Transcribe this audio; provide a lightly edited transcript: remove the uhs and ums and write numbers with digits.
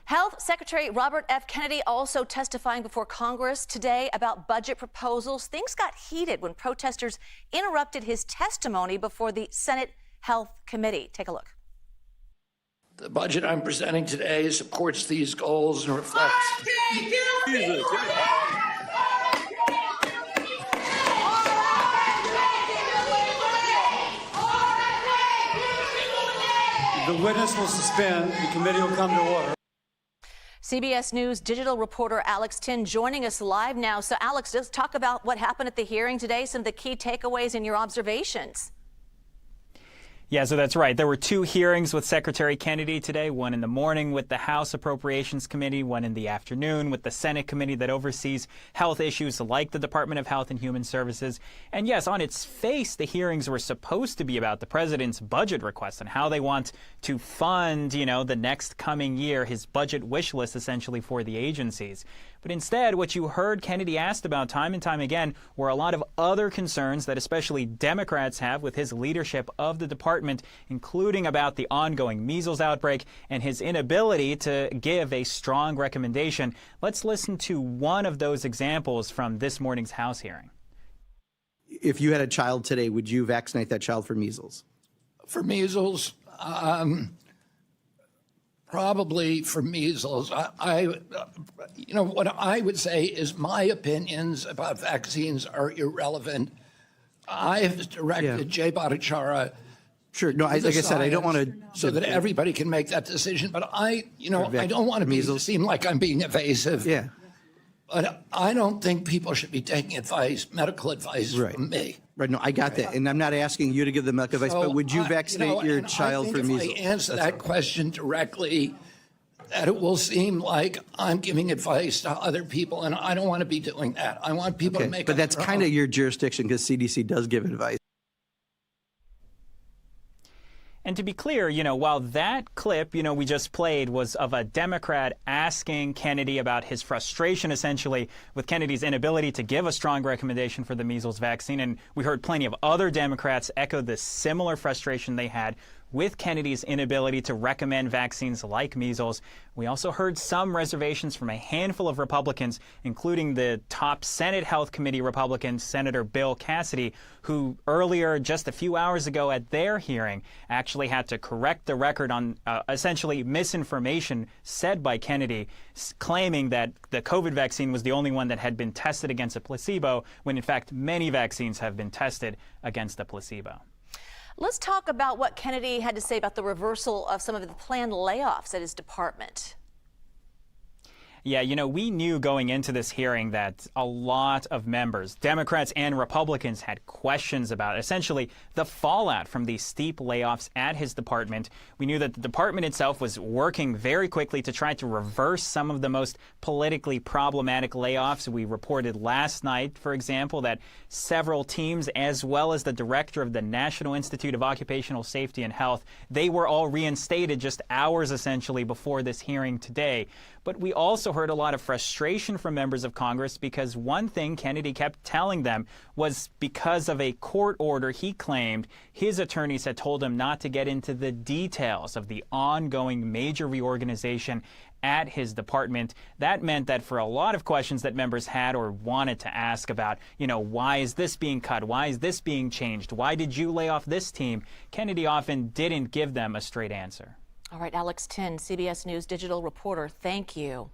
Health Secretary Robert F. Kennedy also testifying before Congress today about budget proposals. Things got heated when protesters interrupted his testimony before the Senate Health Committee. Take a look. The budget I'm presenting today supports these goals and reflects. The witness will suspend. The committee will come to order. CBS News digital reporter Alex Tin joining us live now. So, Alex, let's talk about what happened at the hearing today, some of the key takeaways and your observations. Yeah, so that's right. There were two hearings with Secretary Kennedy today, one in the morning with the House Appropriations Committee, one in the afternoon with the Senate committee that oversees health issues like the Department of Health and Human Services. And yes, on its face, the hearings were supposed to be about the president's budget request and how they want to fund, the next coming year, his budget wish list essentially for the agencies. But instead, what you heard Kennedy asked about time and time again were a lot of other concerns that especially Democrats have with his leadership of the department, including about the ongoing measles outbreak and his inability to give a strong recommendation. Let's listen to one of those examples from this morning's House hearing. If you had a child today, would you vaccinate that child for measles? For measles, probably for measles. What I would say is my opinions about vaccines are irrelevant. I have directed Jay Bhattacharya. Sure. No, like I said, I don't want to. So that everybody can make that decision. But I don't want to seem like I'm being evasive. Yeah. But I don't think people should be taking medical advice from me. Right. No, I got that. And I'm not asking you to give them medical advice, but would you vaccinate your child for measles? If I answer that question directly, that it will seem like I'm giving advice to other people, and I don't want to be doing that. I want people to make. But that's kind of your jurisdiction because CDC does give advice. And to be clear, while that clip, we just played was of a Democrat asking Kennedy about his frustration, essentially, with Kennedy's inability to give a strong recommendation for the measles vaccine. And we heard plenty of other Democrats echo the similar frustration they had with Kennedy's inability to recommend vaccines like measles. We also heard some reservations from a handful of Republicans, including the top Senate Health Committee Republican, Senator Bill Cassidy, who earlier, just a few hours ago at their hearing, actually had to correct the record on essentially misinformation said by Kennedy, claiming that the COVID vaccine was the only one that had been tested against a placebo, when in fact many vaccines have been tested against a placebo. Let's talk about what Kennedy had to say about the reversal of some of the planned layoffs at his department. Yeah, we knew going into this hearing that a lot of members, Democrats and Republicans, had questions about essentially the fallout from these steep layoffs at his department. We knew that the department itself was working very quickly to try to reverse some of the most politically problematic layoffs. We reported last night, for example, that several teams, as well as the director of the National Institute of Occupational Safety and Health, they were all reinstated just hours essentially before this hearing today. But we also heard a lot of frustration from members of Congress because one thing Kennedy kept telling them was because of a court order he claimed his attorneys had told him not to get into the details of the ongoing major reorganization at his department. That meant that for a lot of questions that members had or wanted to ask about, why is this being cut? Why is this being changed? Why did you lay off this team? Kennedy often didn't give them a straight answer. All right, Alex Tin, CBS News digital reporter, thank you.